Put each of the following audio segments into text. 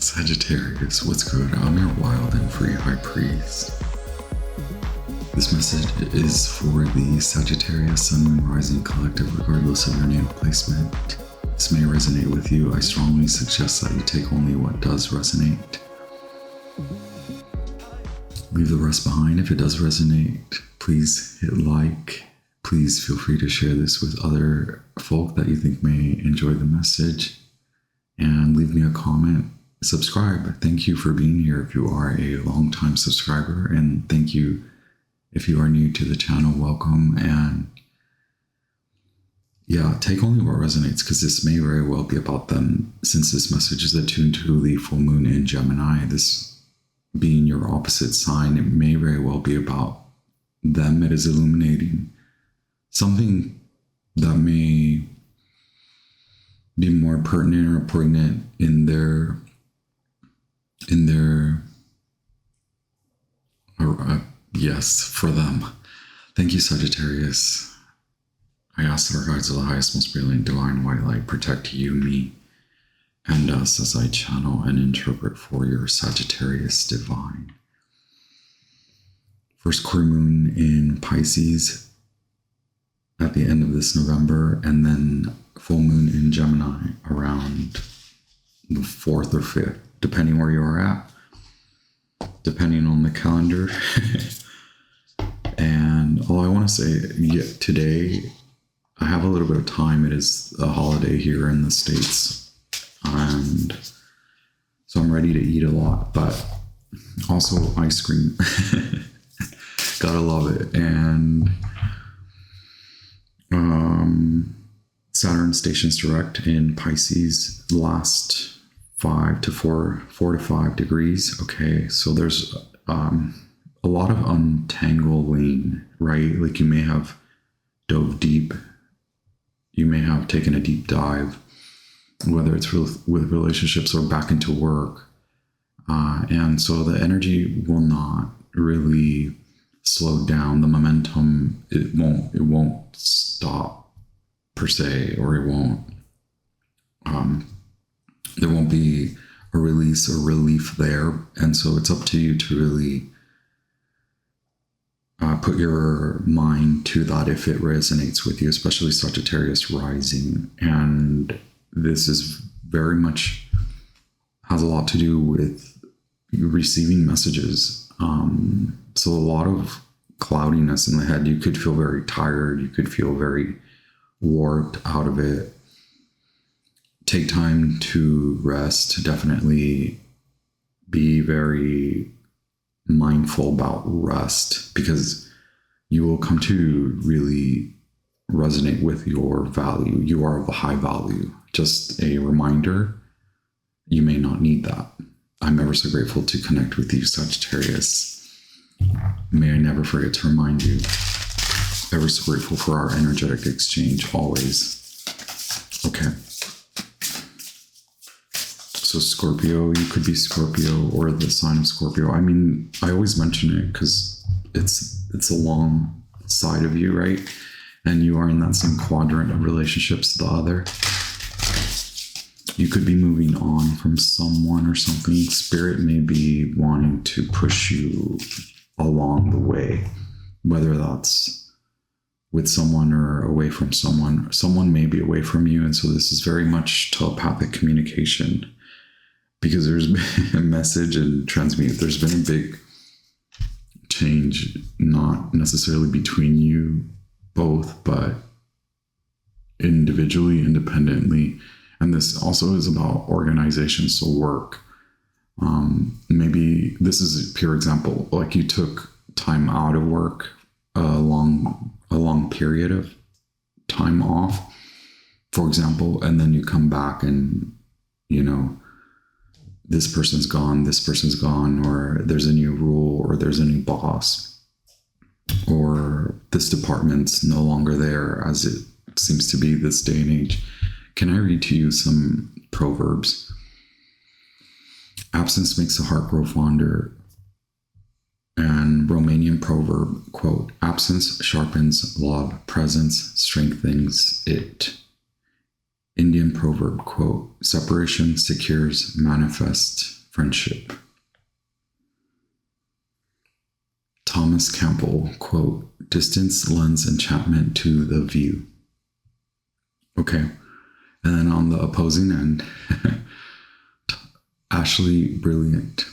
Sagittarius, what's good? I'm your wild and free high priest. This message is for the Sagittarius Sun, Moon, Rising Collective, regardless of your natal placement. This may resonate with you. I strongly suggest that you take only what does resonate. Leave the rest behind. If it does resonate, please hit like. Please feel free to share this with other folk that you think may enjoy the message. And leave me a comment. Subscribe. Thank you for being here if you are a long-time subscriber. And thank you if you are new to the channel. Welcome. And yeah, take only what resonates, because this may very well be about them, since this message is attuned to the full moon in Gemini. This being your opposite sign, it may very well be about them. It is illuminating something that may be more pertinent or poignant in their yes, for them. Thank you, Sagittarius. I ask that our guides of the highest, most brilliant, divine white light protect you, me, and us as I channel and interpret for your Sagittarius divine. First quarter moon in Pisces at the end of this November, and then full moon in Gemini around the 4th or 5th, depending where you are at, depending on the calendar. And all I want to say, today, I have a little bit of time. It is a holiday here in the States, and so I'm ready to eat a lot, but also ice cream. Gotta love it. And Saturn stations direct in Pisces last 4 to 5 degrees. Okay, so there's a lot of untangling, right? Like you may have dove deep, you may have taken a deep dive, whether it's with relationships or back into work, and so the energy will not really slow down. The momentum, it won't stop per se, or it won't there won't be a release or relief there. And so it's up to you to really put your mind to that if it resonates with you, especially Sagittarius rising. And this is very much has a lot to do with receiving messages. So a lot of cloudiness in the head. You could feel very tired. You could feel very warped out of it. Take time to rest. Definitely be very mindful about rest, because you will come to really resonate with your value. You are of a high value. Just a reminder, you may not need that. I'm ever so grateful to connect with you, Sagittarius. May I never forget to remind you. Ever so grateful for our energetic exchange, always. Okay. So Scorpio, you could be Scorpio or the sign of Scorpio. I mean, I always mention it because it's along side of you, right? And you are in that same quadrant of relationships, the other. You could be moving on from someone or something. Spirit may be wanting to push you along the way, whether that's with someone or away from someone. Someone may be away from you, and so this is very much telepathic communication, because there's been a message and transmute. There's been a big change, not necessarily between you both, but individually, independently. And this also is about organization, so work. Maybe this is a pure example, like you took time out of work, a long period of time off, for example, and then you come back and, this person's gone, or there's a new rule, or there's a new boss, or this department's no longer there, as it seems to be this day and age. Can I read to you some proverbs? Absence makes the heart grow fonder. And Romanian proverb, quote, absence sharpens love, presence strengthens it. Indian proverb, quote, separation secures manifest friendship. Thomas Campbell, quote, distance lends enchantment to the view. Okay. And then on the opposing end, Ashley Brilliant,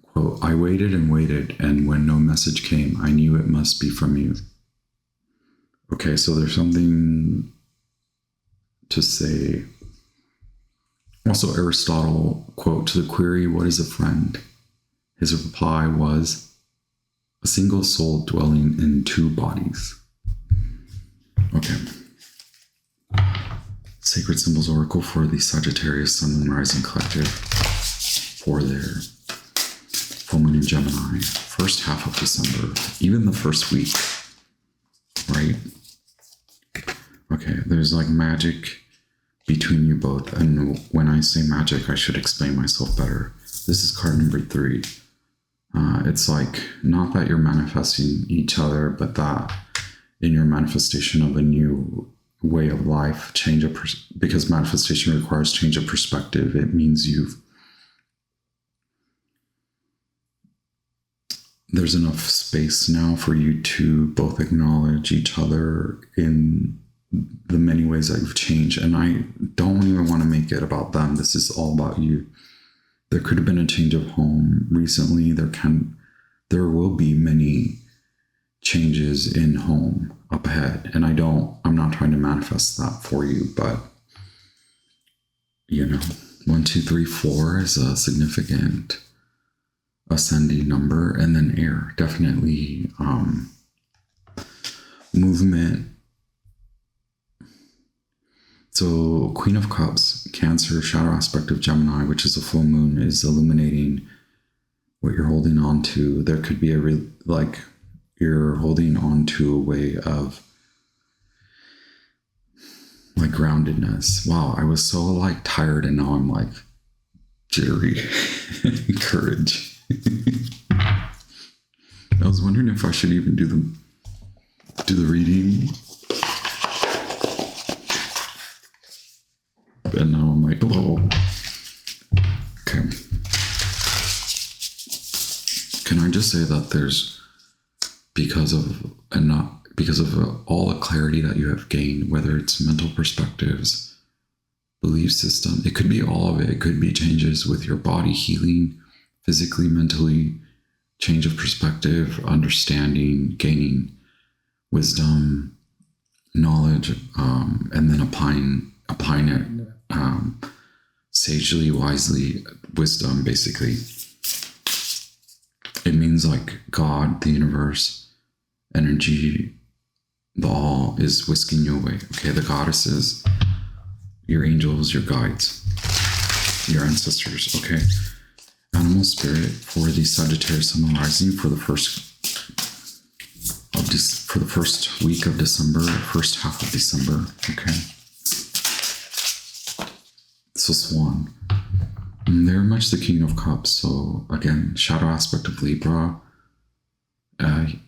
quote, I waited and waited, and when no message came, I knew it must be from you. Okay, so there's something to say. Also, Aristotle, quote, to the query, what is a friend? His reply was, a single soul dwelling in two bodies. Okay. Sacred Symbols Oracle for the Sagittarius Sun, Moon, Rising Collective for their full moon in Gemini, first half of December, even the first week, right? Okay, there's like magic between you both. And when I say magic, I should explain myself better. This is card number 3. It's like, not that you're manifesting each other, but that in your manifestation of a new way of life, because manifestation requires change of perspective. It means there's enough space now for you to both acknowledge each other in the many ways that you've changed. And I don't even want to make it about them. This is all about you. There could have been a change of home recently. There will be many changes in home up ahead. And I'm not trying to manifest that for you, but 1, 2, 3, 4 is a significant ascending number. And then air, definitely movement. So Queen of Cups, Cancer, shadow aspect of Gemini, which is a full moon, is illuminating what you're holding on to. There could be you're holding on to a way of like groundedness. Wow, I was so tired, and now I'm like jittery. Courage. I was wondering if I should even do the reading. And now I'm like, oh, okay. Can I just say that there's, because of all the clarity that you have gained, whether it's mental perspectives, belief system, it could be all of it. It could be changes with your body, healing, physically, mentally, change of perspective, understanding, gaining wisdom, knowledge, and then applying it sagely, wisely, wisdom, basically. It means like God, the universe, energy, the all is whisking you away. Okay, the goddesses, your angels, your guides, your ancestors. Okay, animal spirit for the Sagittarius Sun rising for the first week of December, first half of December. Okay. So Swan, they're much the King of Cups. So again, shadow aspect of Libra,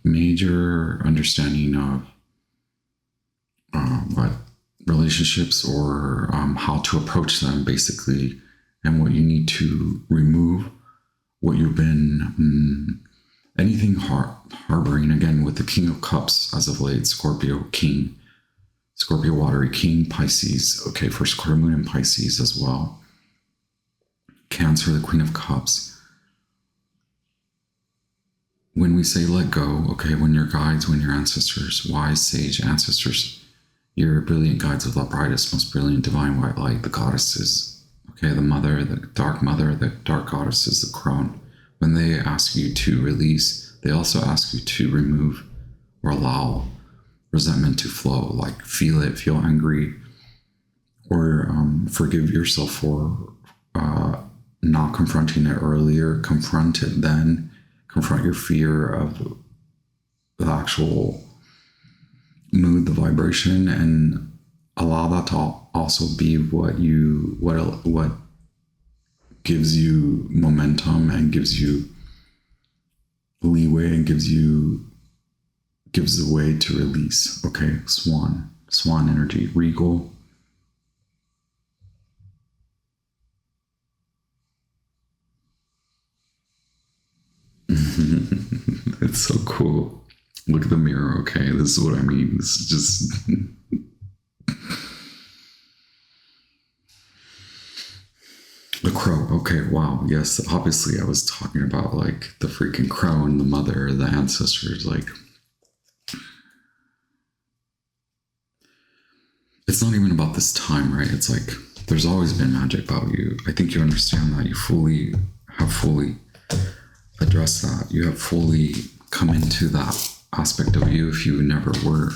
major understanding of what relationships or how to approach them, basically, and what you need to remove, what you've been, anything harboring, again, with the King of Cups as of late, Scorpio, King. Scorpio, watery king, Pisces. Okay, first quarter moon in Pisces as well. Cancer, the Queen of Cups. When we say let go, okay, when your guides, when your ancestors, wise, sage ancestors, your brilliant guides of the brightest, most brilliant divine white light, the goddesses, okay, the dark goddesses, the crone, when they ask you to release, they also ask you to remove or allow resentment to flow, like feel angry, or forgive yourself for not confronting it earlier. Confront it then. Confront your fear of the actual mood, the vibration, and allow that to also be what gives you momentum and gives you leeway and gives the way to release. Okay, Swan energy, regal, It's so cool. Look at the mirror, okay? This is what I mean. This is just... The crow. Okay, wow. Yes, obviously I was talking about like the freaking crow and the mother, the ancestors. Like, it's not even about this time, right? It's like there's always been magic about you. I think you understand that. You have fully addressed that. You have fully come into that aspect of you if you never were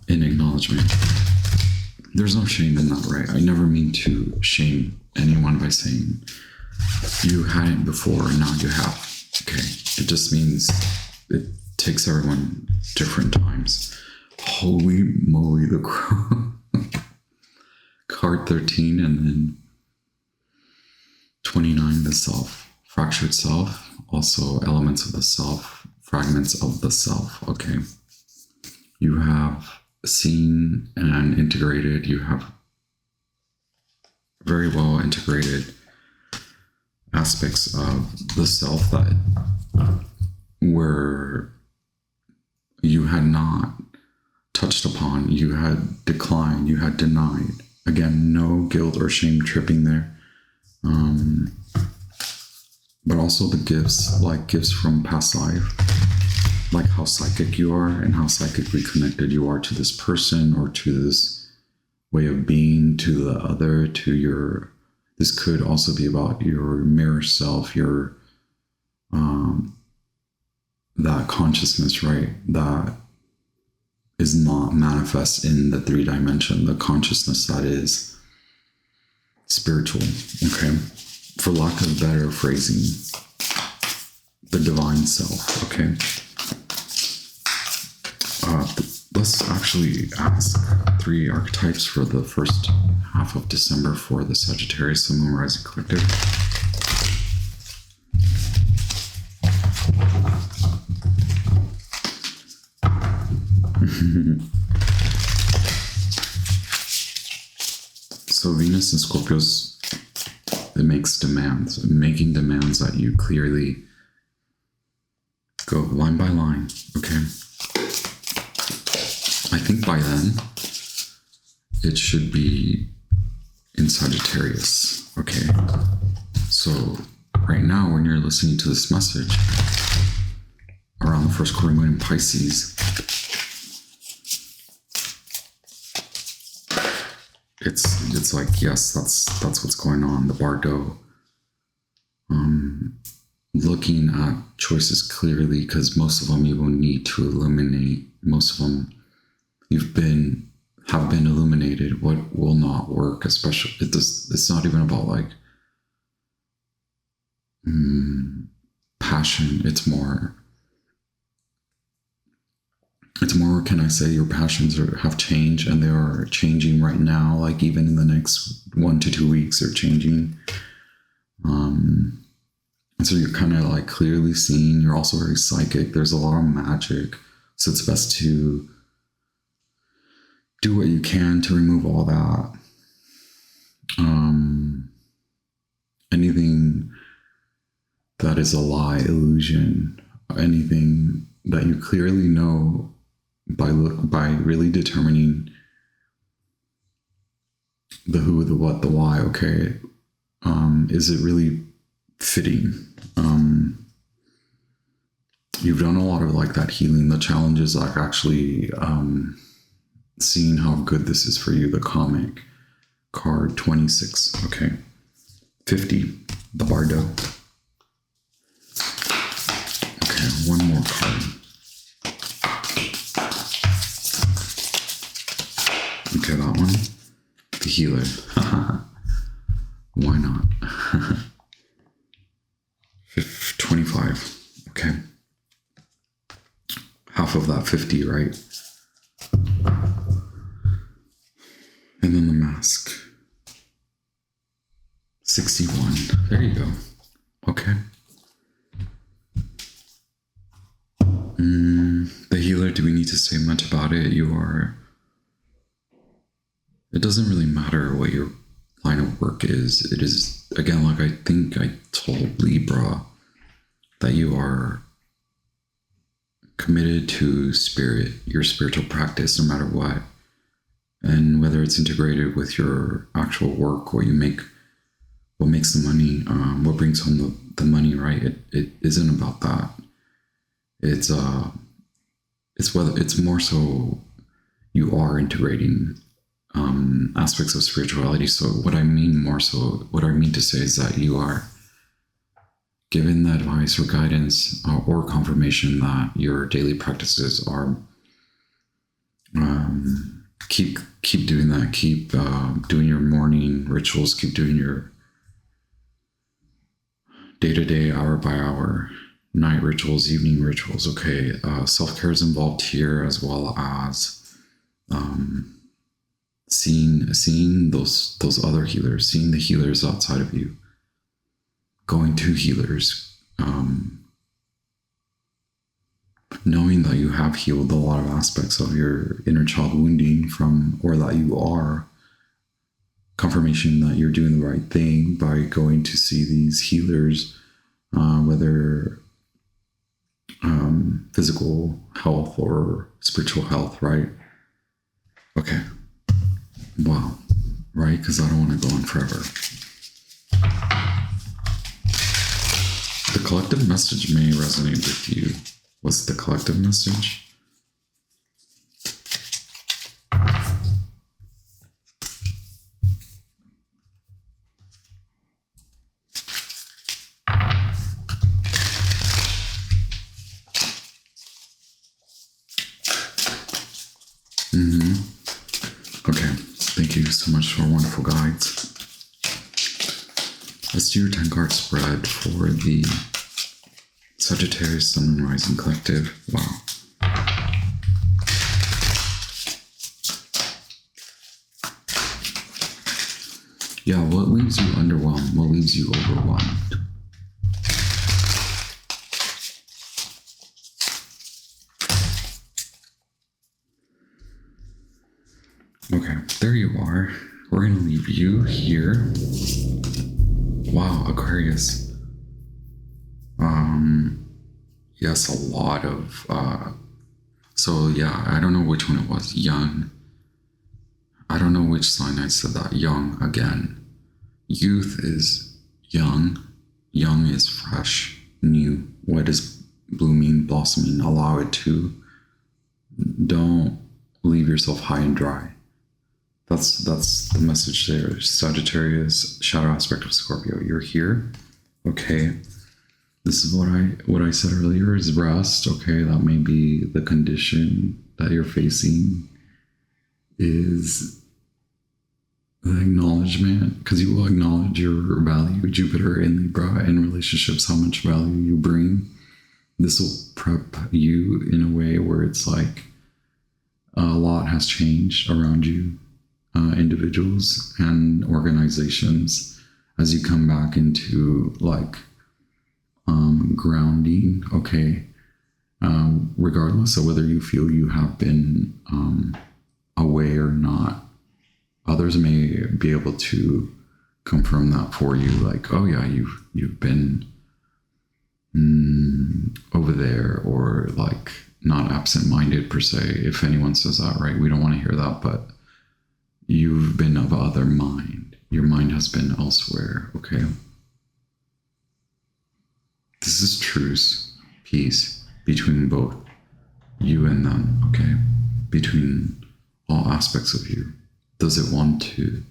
in acknowledgement. There's no shame in that, right? I never mean to shame anyone by saying you hadn't before and now you have. Okay. It just means it takes everyone different times. Holy moly, the crow. Card 13 and then 29, the self. Fractured self. Also elements of the self. Fragments of the self. Okay. You have seen and integrated, you have very well integrated aspects of the self that were you had not touched upon, you had declined, you had denied. Again, no guilt or shame tripping there. But also the gifts, like gifts from past life. Like how psychic you are and how psychically connected you are to this person or to this way of being, to the other, to your, this could also be about your mirror self, your, that consciousness, right? That is not manifest in the 3D, the consciousness that is spiritual, okay? For lack of better phrasing, the divine self, okay? Let's actually ask 3 archetypes for the first half of December for the Sagittarius, the Moon Rising Collective. So Venus and Scorpios, it makes demands, making demands that you clearly go line by line, okay? I think by then, it should be in Sagittarius, okay? So right now, when you're listening to this message, around the first quarter moon in Pisces, it's like, yes, that's what's going on. The Bardo, looking at choices clearly, because most of them you will need to illuminate. Most of them have been illuminated. What will not work, especially it's not even about like passion. It's more, can I say, your passions have changed, and they are changing right now. Like even in the next 1 to 2 weeks, they're changing. And so you're kind of like clearly seeing. You're also very psychic. There's a lot of magic, so it's best to do what you can to remove all that. Anything that is a lie, illusion, anything that you clearly know by really determining the who, the what, the why. Okay, is it really fitting? You've done a lot of like that healing. The challenge is like actually seeing how good this is for you. The comic card 26. Okay, 50. The Bardo. Okay, one more card. Okay, that one. The Healer. Why not? 25. Okay. Half of that 50, right? And then the Mask. 61. There you go. Okay. The Healer, do we need to say much about it? It doesn't really matter what your line of work is. It is, again, like I think I told Libra that you are committed to spirit, your spiritual practice, no matter what. And whether it's integrated with your actual work, what you make, what makes the money, what brings home the money, right? It isn't about that. It's whether it's more so you are integrating aspects of spirituality. So what I mean to say is that you are given the advice or guidance or confirmation that your daily practices are keep doing that, keep doing your morning rituals, keep doing your day-to-day, hour-by-hour, night rituals, evening rituals. Okay, self-care is involved here, as well as seeing those other healers, seeing the healers outside of you, going to healers, knowing that you have healed a lot of aspects of your inner child wounding or that you are, confirmation that you're doing the right thing by going to see these healers, whether physical health or spiritual health, right? Okay. Wow. Right? Because I don't want to go on forever. The collective message may resonate with you. What's the collective message? Okay, thank you so much for wonderful guides. Let's do your 10 card spread for the Sagittarius Sun and Rising Collective. Wow. Yeah, what leaves you underwhelmed? What leaves you overwhelmed? Okay, there you are. We're going to leave you here. Wow, Aquarius. Yes, a lot of, so yeah, I don't know which one it was. Young. I don't know which sign I said that. Young again. Youth is young. Young is fresh, new. What is blooming, blossoming? Allow it to. Don't leave yourself high and dry. That's the message there. Sagittarius, shadow aspect of Scorpio. You're here. Okay. This is what I said earlier is rest. Okay, that may be the condition that you're facing, is the acknowledgement, because you will acknowledge your value. Jupiter in Libra, in relationships, how much value you bring. This will prep you in a way where it's like a lot has changed around you, individuals and organizations, as you come back into like grounding. Okay, regardless of whether you feel you have been away or not, others may be able to confirm that for you, like, oh yeah, you've been over there, or like not absent-minded per se. If anyone says that, right, we don't want to hear that, but you've been of other mind. Your mind has been elsewhere. Okay, this is truce, peace between both you and them. Okay, between all aspects of you. Does it want to?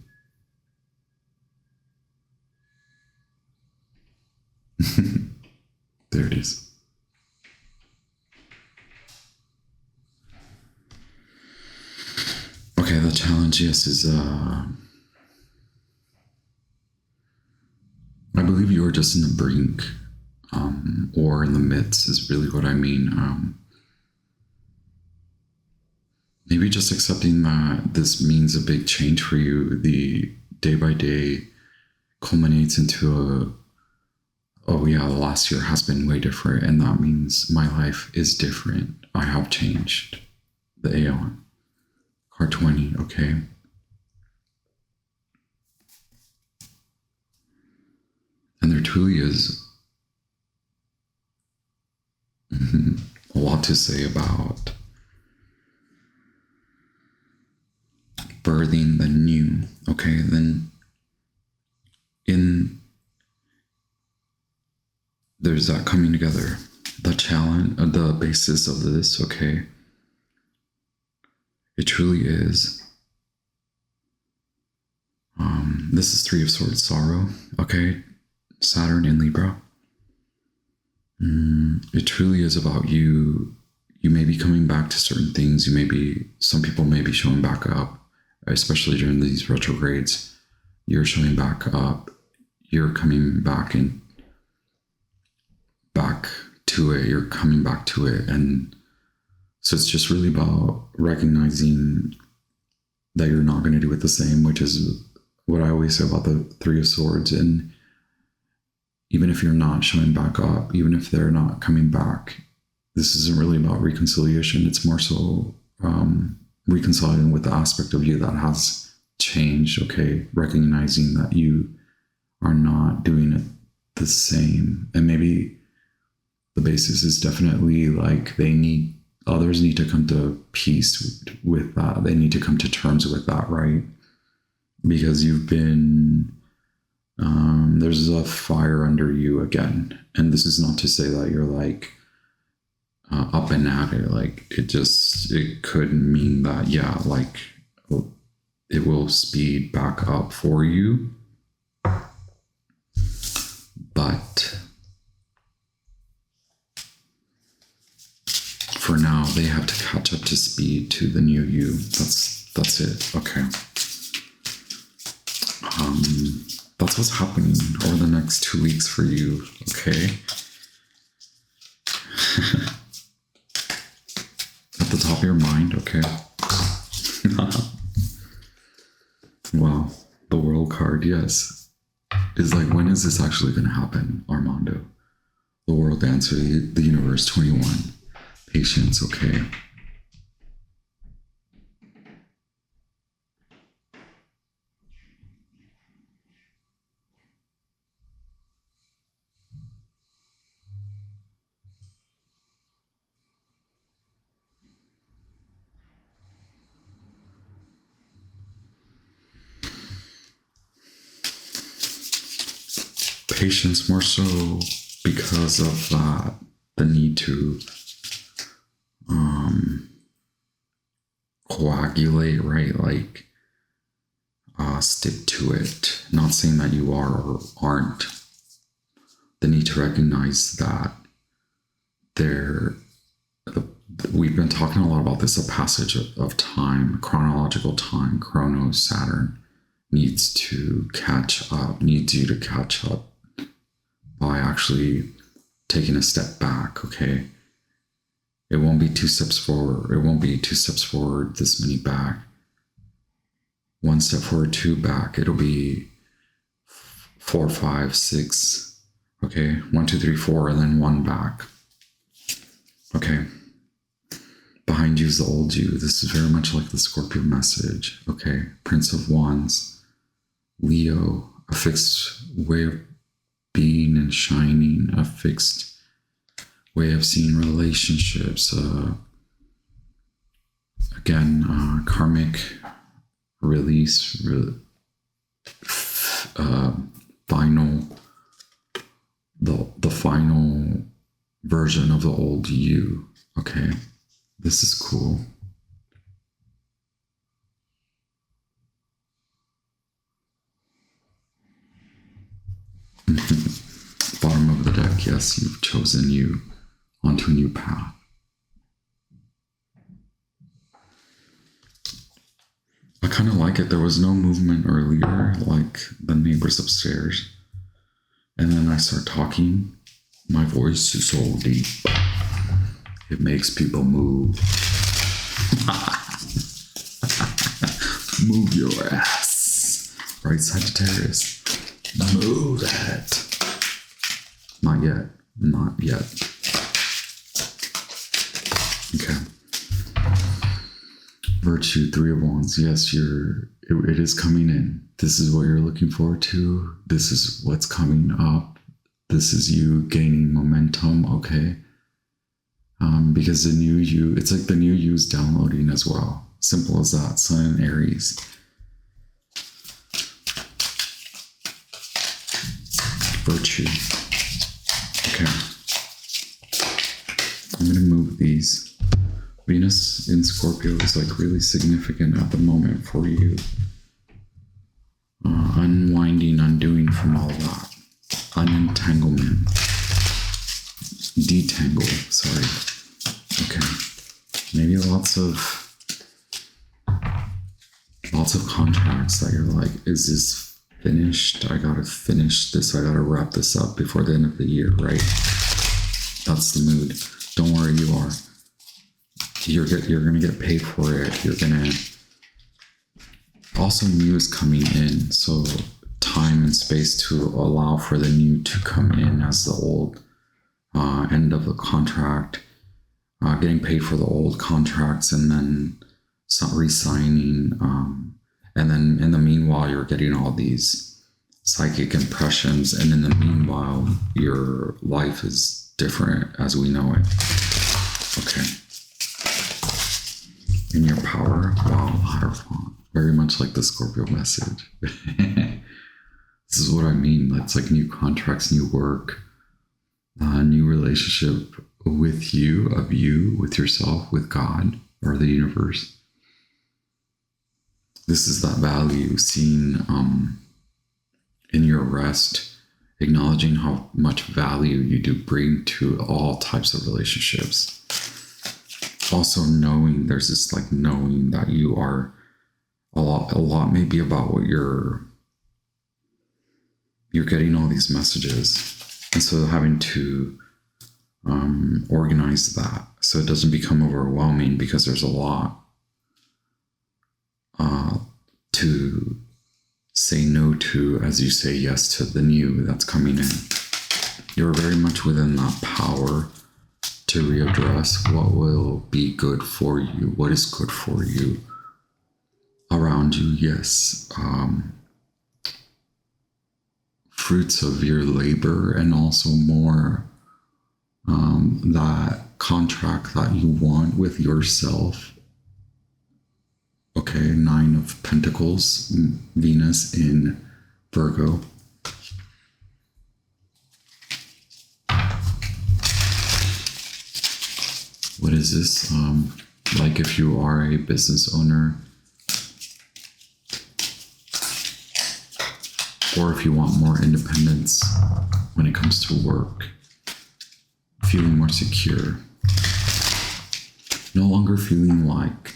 There it is. Okay, the challenge, yes, is I believe you are just in the brink, or in the midst is really what I mean. Maybe just accepting that this means a big change for you. The day by day culminates into oh yeah, the last year has been way different, and that means my life is different. I have changed. The Aeon. Card 20, okay. And there truly is lot to say about birthing the new. Okay, then there's that coming together, the challenge, the basis of this. Okay, it truly is. This is Three of Swords, sorrow. Okay, Saturn in Libra. It truly is about you. You may be coming back to certain things. Some people may be showing back up, especially during these retrogrades. You're showing back up. You're coming back to it. You're coming back to it. And so it's just really about recognizing that you're not going to do it the same, which is what I always say about the Three of Swords. And even if you're not showing back up, even if they're not coming back, this isn't really about reconciliation. It's more so reconciling with the aspect of you that has changed. Okay, recognizing that you are not doing it the same. And maybe the basis is definitely like others need to come to peace with that. They need to come to terms with that, right? Because you've been, there's a fire under you again. And this is not to say that you're like up and at it. Like it could mean that, yeah, like it will speed back up for you. But for now, they have to catch up to speed to the new you. That's it. Okay. That's what's happening over the next 2 weeks for you. Okay. At the top of your mind. Okay. Wow. The World card. Yes. Is like, when is this actually going to happen, Armando? The World answer, the universe, 21. Patience, okay. Patience more so because of the need to coagulate, right? Like stick to it. Not saying that you are or aren't. The need to recognize that we've been talking a lot about this, a passage of time, chronological time. Chronos, Saturn needs you to catch up by actually taking a step back. Okay, it won't be 2 steps forward. It won't be 2 steps forward, this many back. 1 step forward, 2 back. It'll be 4, 5, 6. Okay, 1, 2, 3, 4, and then 1 back. Okay. Behind you is the old you. This is very much like the Scorpio message. Okay, Prince of Wands, Leo, a fixed way of being and shining, a fixed way of seeing relationships. Karmic release, final, the final version of the old you. Okay, this is cool. Bottom of the deck, yes, you've chosen you onto a new path. I kind of like it. There was no movement earlier, like the neighbors upstairs. And then I start talking. My voice is so deep. It makes people move. Move your ass. Right, Sagittarius? Move it. Not yet. Not yet. Okay. Virtue, 3 of Wands. Yes, it is coming in. This is what you're looking forward to. This is what's coming up. This is you gaining momentum. Okay. because the new you, it's like the new you's downloading as well. Simple as that. Sun in Aries. Virtue. Okay. I'm going to move these. Venus in Scorpio is like really significant at the moment for you. Unwinding, undoing from all that. Unentanglement. Detangle, sorry. Okay. Maybe lots of contracts that you're like, is this finished? I gotta finish this. I gotta wrap this up before the end of the year, right? That's the mood. Don't worry, you are. You're gonna get paid for it. You're gonna. Also, new is coming in, so time and space to allow for the new to come in as the old end of the contract, getting paid for the old contracts, and then re-signing. And then in the meanwhile, you're getting all these psychic impressions, and in the meanwhile, your life is different as we know it. Okay. In your power, wow, ladder font. Very much like the Scorpio message. This is what I mean. It's like new contracts, new work, new relationship with you, with yourself, with God, or the universe. This is that value seen in your rest, acknowledging how much value you do bring to all types of relationships. Also knowing, there's this like knowing that you are a lot maybe about what you're getting all these messages. And so having to organize that so it doesn't become overwhelming, because there's a lot to say no to as you say yes to the new that's coming in. You're very much within that power to readdress what will be good for you, what is good for you around you. Yes. Fruits of your labor, and also more that contract that you want with yourself. Okay, 9 of Pentacles, Venus in Virgo. What is this? Like if you are a business owner, or if you want more independence when it comes to work, feeling more secure, no longer feeling like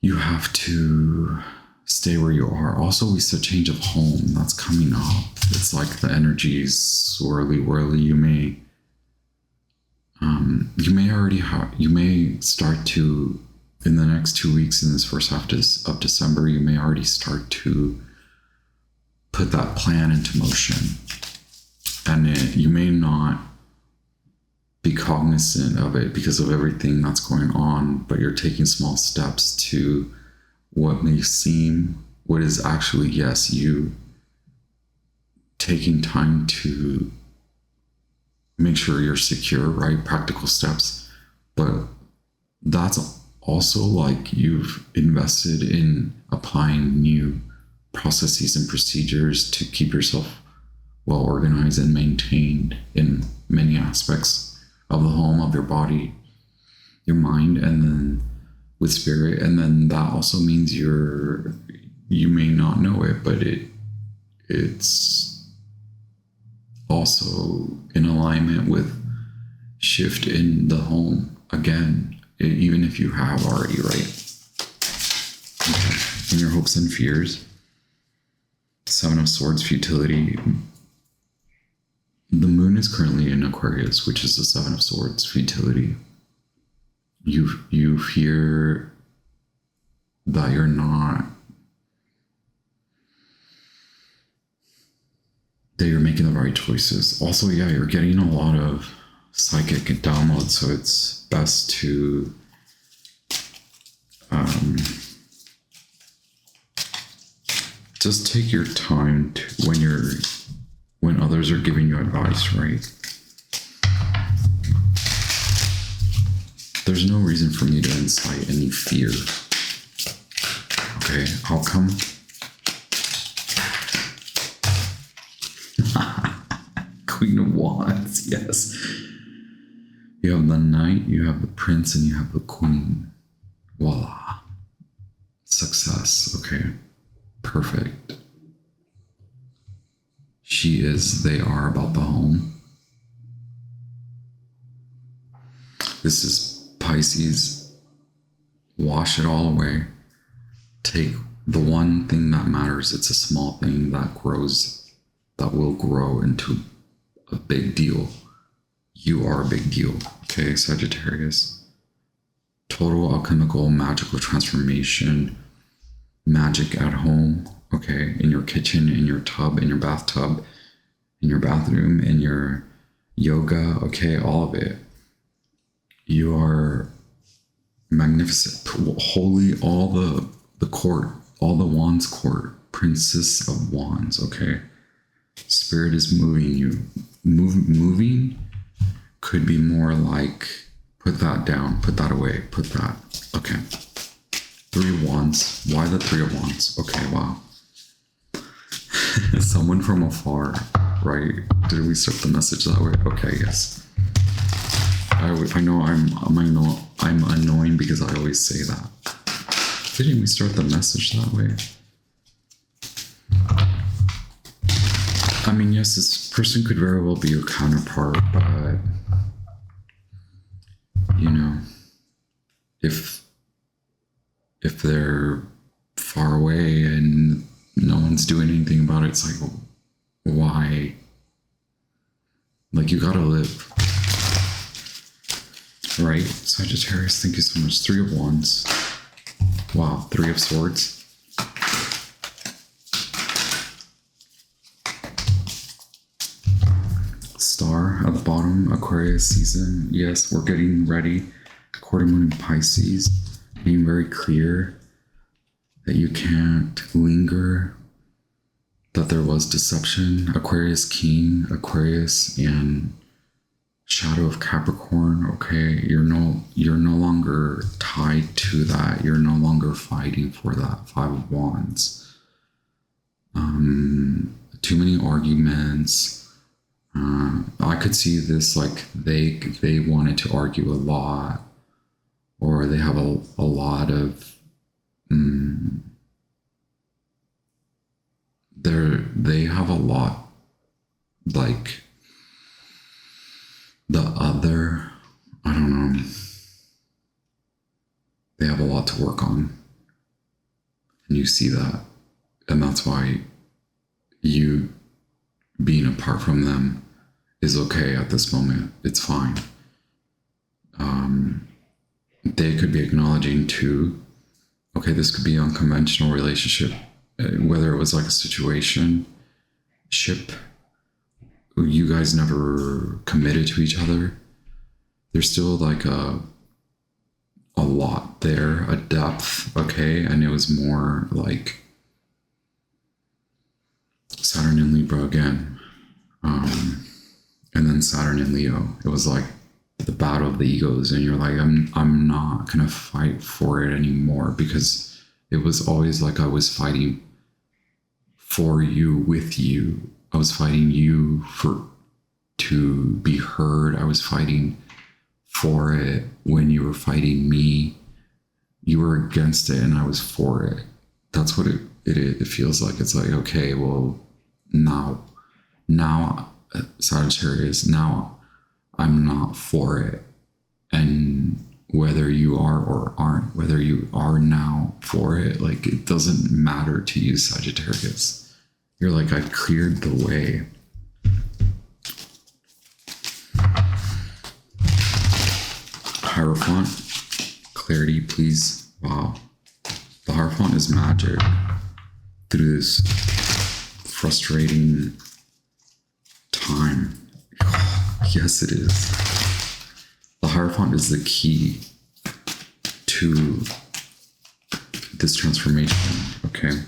you have to stay where you are. Also, we see a change of home that's coming up. It's like the energy is swirly whirly. You may start to, in the next 2 weeks, in this first half of December, you may already start to put that plan into motion. And you may not be cognizant of it because of everything that's going on, but you're taking small steps to what may seem, what is actually, yes, you taking time to make sure you're secure, right? Practical steps. But that's also like you've invested in applying new processes and procedures to keep yourself well organized and maintained in many aspects of the home, of your body, your mind, and then with spirit. And then that also means you may not know it, but it's also in alignment with shift in the home again, even if you have already, right? Okay. And your hopes and fears. 7 of Swords, futility. The moon is currently in Aquarius, which is the 7 of Swords, futility. You fear that you're not, that you're making the right choices. Also, yeah, you're getting a lot of psychic downloads, so it's best to just take your time when others are giving you advice, right? There's no reason for me to incite any fear. Okay, outcome. Queen of Wands, yes. You have the Knight, you have the Prince, and you have the Queen. Voila. Success, okay. Perfect. They are about the home. This is Pisces. Wash it all away. Take the one thing that matters. It's a small thing that grows, that will grow into a big deal. You are a big deal. Okay, Sagittarius. Total alchemical, magical transformation. Magic at home. Okay, in your kitchen, in your tub, in your bathtub, in your bathroom, in your yoga. Okay, all of it. You are magnificent. Holy, all the court, all the wands court. Princess of Wands. Okay. Spirit is moving you. Moving could be more like, put that down, put that away, put that. Okay. 3 of Wands. Why the 3 of Wands? Okay, wow. Someone from afar, right? Did we start the message that way? Okay, yes. I know I'm annoying because I always say that. Didn't we start the message that way? I mean, yes, this person could very well be your counterpart, but you know, if they're far away and no one's doing anything about it, it's like, why? Like, you gotta live. Right? Sagittarius, thank you so much. 3 of Wands. Wow, 3 of Swords. Star at the bottom, Aquarius season. Yes, we're getting ready. Quarter moon in Pisces. Being very clear that you can't linger, that there was deception. Aquarius King, Aquarius, and shadow of Capricorn. Okay, you're no longer tied to that. You're no longer fighting for that 5 of Wands. Too many arguments. I could see this like they wanted to argue a lot, or they have a lot of they have a lot, like the other, I don't know, they have a lot to work on, and you see that, and that's why you being apart from them is okay at this moment. It's fine. They could be acknowledging too, okay, this could be an unconventional relationship, whether it was like a situation ship, you guys never committed to each other. There's still like a lot there, a depth, okay, and it was more like Saturn in Libra again, and then Saturn in Leo. It was like the battle of the egos, and you're like, I'm not gonna fight for it anymore, because it was always like I was fighting for you, with you. I was fighting you to be heard. I was fighting for it when you were fighting me. You were against it and I was for it. That's what it feels like. It's like, okay, well, now Sagittarius, now I'm not for it. And whether you are or aren't, whether you are now for it, like, it doesn't matter to you, Sagittarius. You're like, I've cleared the way. Hierophant, clarity, please. Wow. The Hierophant is magic through this frustrating time. Yes, it is. The Hierophant is the key to this transformation, okay?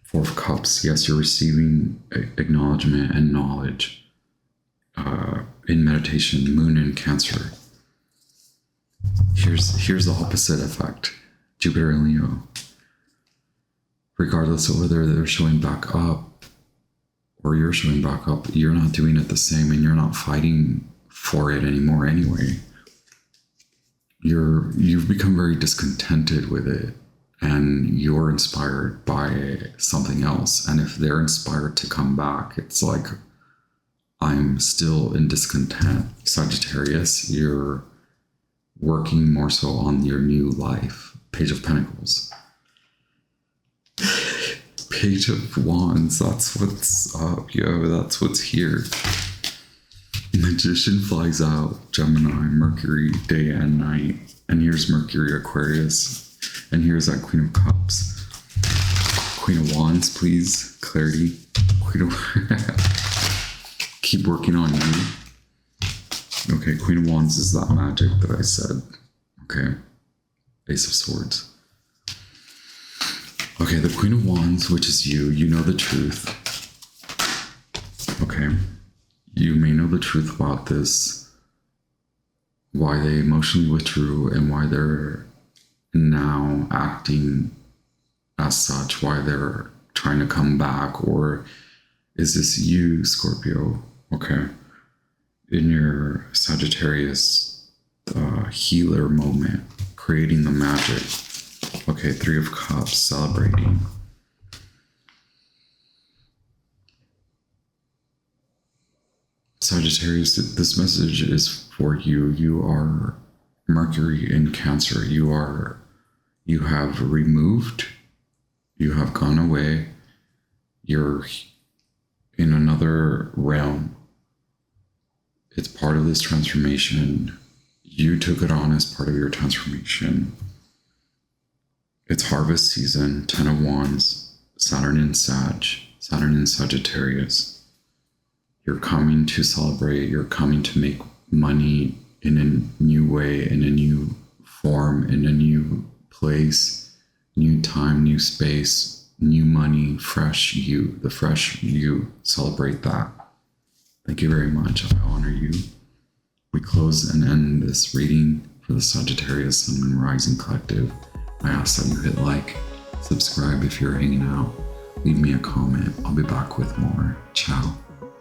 4 of Cups, yes, you're receiving acknowledgement and knowledge in meditation. Moon in Cancer. Here's the opposite effect. Jupiter and Leo. Regardless of whether they're showing back up or you're showing back up, you're not doing it the same, and you're not fighting for it anymore anyway. You've become very discontented with it, and you're inspired by something else. And if they're inspired to come back, it's like, I'm still in discontent. Sagittarius, you're working more so on your new life. Page of Pentacles. Page of Wands, that's what's up, yo, that's what's here. Magician flies out, Gemini, Mercury, day and night. And here's Mercury, Aquarius. And here's that Queen of Cups. Queen of Wands, please, clarity. Queen of... Keep working on you. Okay, Queen of Wands is that magic that I said. Okay, Ace of Swords. Okay, the Queen of Wands, which is you, you know the truth. Okay, you may know the truth about this, why they emotionally withdrew and why they're now acting as such, why they're trying to come back. Or is this you, Scorpio? Okay, in your Sagittarius healer moment, creating the magic. Okay, Three of Cups, celebrating. Sagittarius, this message is for you. You are Mercury in Cancer. You have removed, you have gone away, you're in another realm. It's part of this transformation. You took it on as part of your transformation. It's harvest season, 10 of Wands, Saturn in Sag, Saturn in Sagittarius. You're coming to celebrate, you're coming to make money in a new way, in a new form, in a new place, new time, new space, new money, fresh you, the fresh you. Celebrate that. Thank you very much. I honor you. We close and end this reading for the Sagittarius Sun and Rising Collective. I ask that you hit like, subscribe if you're hanging out, leave me a comment. I'll be back with more. Ciao.